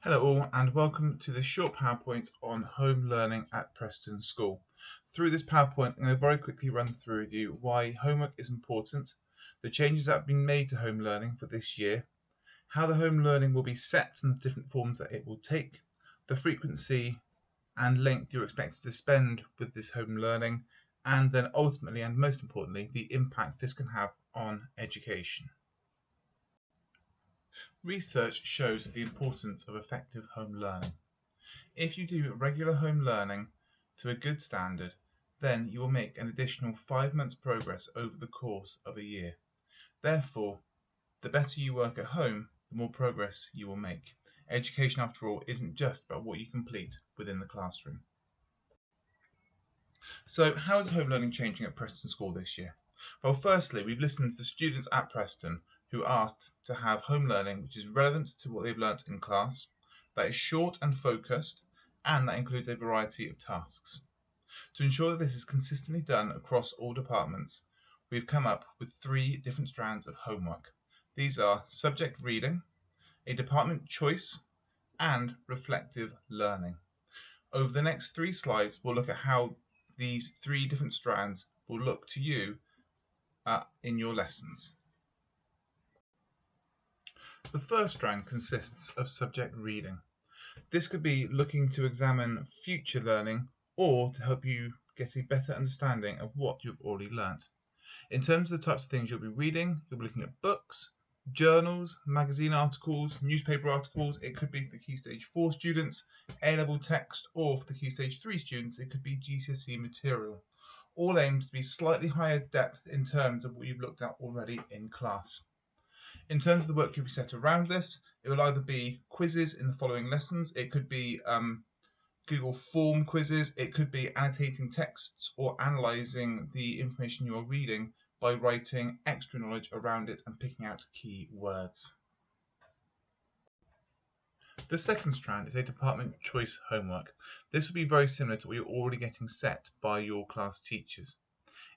Hello all and welcome to this short PowerPoint on home learning at Preston School. Through this PowerPoint I'm going to very quickly run through with you why homework is important, the changes that have been made to home learning for this year, how the home learning will be set and the different forms that it will take, the frequency and length you're expected to spend with this home learning, and then ultimately and most importantly the impact this can have on education. Research shows the importance of effective home learning. If you do regular home learning to a good standard, then you will make an additional 5 months progress over the course of a year. Therefore, the better you work at home, the more progress you will make. Education, after all, isn't just about what you complete within the classroom. So, how is home learning changing at Preston School this year? Well, firstly, we've listened to the students at Preston who asked to have home learning which is relevant to what they've learnt in class, that is short and focused, and that includes a variety of tasks. To ensure that this is consistently done across all departments, we've come up with 3 different strands of homework. These are subject reading, a department choice, and reflective learning. Over the next 3 slides, we'll look at how these 3 different strands will look to you in your lessons. The first strand consists of subject reading. This could be looking to examine future learning or to help you get a better understanding of what you've already learnt. In terms of the types of things you'll be reading, you'll be looking at books, journals, magazine articles, newspaper articles. It could be for the Key Stage 4 students, A-level text, or for the Key Stage 3 students, it could be GCSE material. All aimed to be slightly higher depth in terms of what you've looked at already in class. In terms of the work you'll be set around this, it will either be quizzes in the following lessons, it could be Google form quizzes, it could be annotating texts or analysing the information you are reading by writing extra knowledge around it and picking out key words. The second strand is a department choice homework. This will be very similar to what you're already getting set by your class teachers.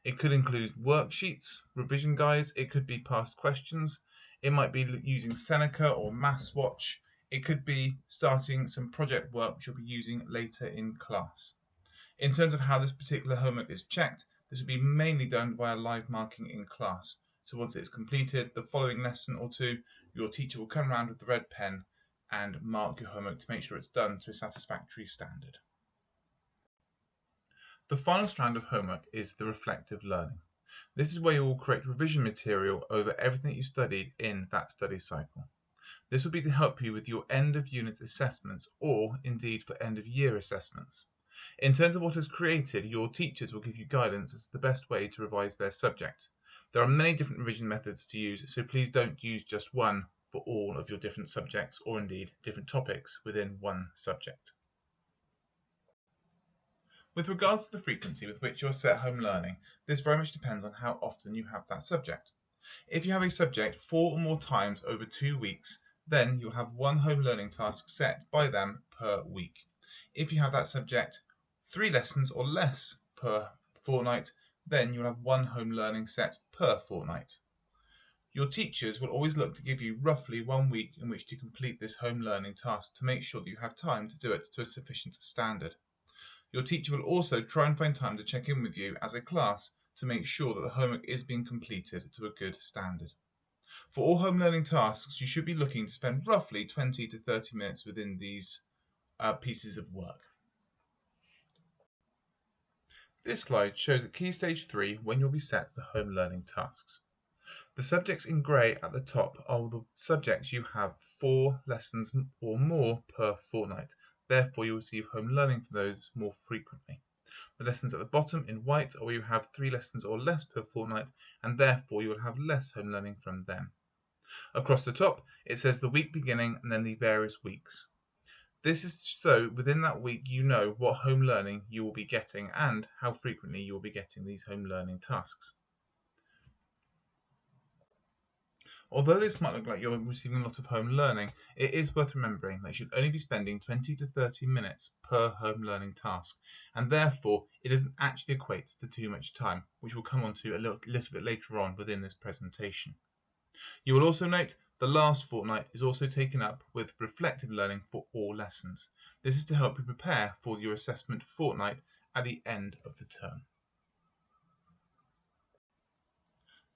It could include worksheets, revision guides, it could be past questions, it might be using Seneca or MathsWatch, it could be starting some project work which you'll be using later in class. In terms of how this particular homework is checked, this will be mainly done via live marking in class. So once it's completed, the following lesson or two, your teacher will come around with the red pen and mark your homework to make sure it's done to a satisfactory standard. The final strand of homework is the reflective learning. This is where you will create revision material over everything that you studied in that study cycle. This will be to help you with your end of unit assessments or indeed for end of year assessments. In terms of what is created, your teachers will give you guidance as to the best way to revise their subject. There are many different revision methods to use, so please don't use just one for all of your different subjects or indeed different topics within one subject. With regards to the frequency with which you're set home learning, this very much depends on how often you have that subject. If you have a subject 4 or more times over 2 weeks, then you'll have 1 home learning task set by them per week. If you have that subject 3 lessons or less per fortnight, then you'll have 1 home learning set per fortnight. Your teachers will always look to give you roughly 1 week in which to complete this home learning task to make sure that you have time to do it to a sufficient standard. Your teacher will also try and find time to check in with you as a class to make sure that the homework is being completed to a good standard. For all home learning tasks, you should be looking to spend roughly 20 to 30 minutes within these pieces of work. This slide shows at Key Stage 3 when you'll be set the home learning tasks. The subjects in grey at the top are the subjects you have 4 lessons or more per fortnight. Therefore, you will receive home learning for those more frequently. The lessons at the bottom in white are where you have 3 lessons or less per fortnight, and therefore you will have less home learning from them. Across the top, it says the week beginning and then the various weeks. This is so within that week you know what home learning you will be getting and how frequently you will be getting these home learning tasks. Although this might look like you're receiving a lot of home learning, it is worth remembering that you should only be spending 20 to 30 minutes per home learning task, and therefore it doesn't actually equate to too much time, which we'll come on to a little bit later on within this presentation. You will also note The last fortnight is also taken up with reflective learning for all lessons. This is to help you prepare for your assessment fortnight at the end of the term.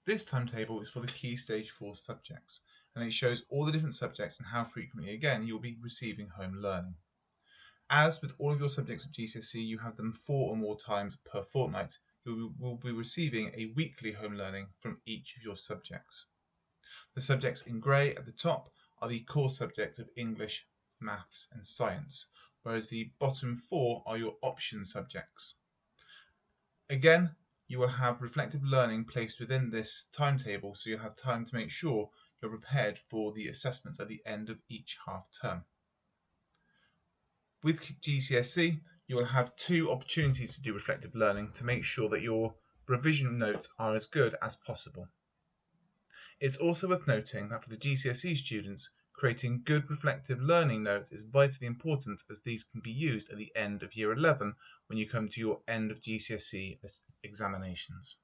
This timetable is for the Key Stage 4 subjects, and it shows all the different subjects and how frequently, again, you'll be receiving home learning. As with all of your subjects at GCSE, you have them 4 or more times per fortnight. You will be receiving a weekly home learning from each of your subjects. The subjects in grey at the top are the core subjects of English, Maths and Science, whereas the bottom 4 are your option subjects. Again, you will have reflective learning placed within this timetable, so you'll have time to make sure you're prepared for the assessments at the end of each half term. With GCSE, you will have 2 opportunities to do reflective learning to make sure that your revision notes are as good as possible. It's also worth noting that for the GCSE students, creating good reflective learning notes is vitally important, as these can be used at the end of Year 11 when you come to your end of GCSE examinations.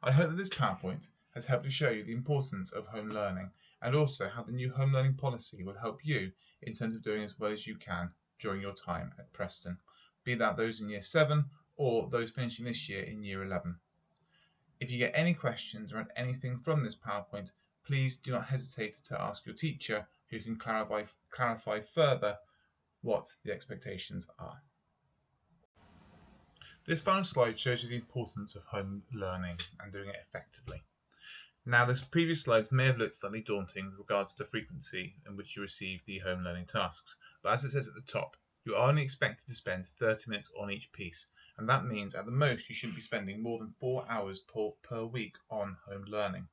I hope that this PowerPoint has helped to show you the importance of home learning, and also how the new home learning policy will help you in terms of doing as well as you can during your time at Preston, be that those in Year 7 or those finishing this year in Year 11. If you get any questions around anything from this PowerPoint, please do not hesitate to ask your teacher, who can clarify further what the expectations are. This final slide shows you the importance of home learning and doing it effectively. Now, the previous slides may have looked slightly daunting with regards to the frequency in which you receive the home learning tasks, but as it says at the top, you are only expected to spend 30 minutes on each piece, and that means at the most you shouldn't be spending more than 4 hours per week on home learning.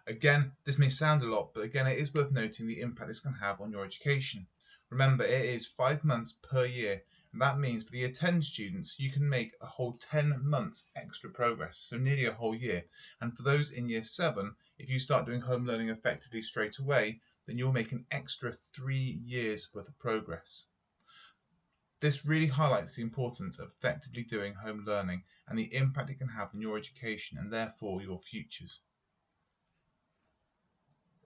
Again, this may sound a lot, but again, it is worth noting the impact this can have on your education. Remember, it is 5 months per year, and that means for the Year 10 students, you can make a whole 10 months extra progress, so nearly a whole year. And for those in Year 7, if you start doing home learning effectively straight away, then you'll make an extra 3 years worth of progress. This really highlights the importance of effectively doing home learning and the impact it can have on your education and therefore your futures.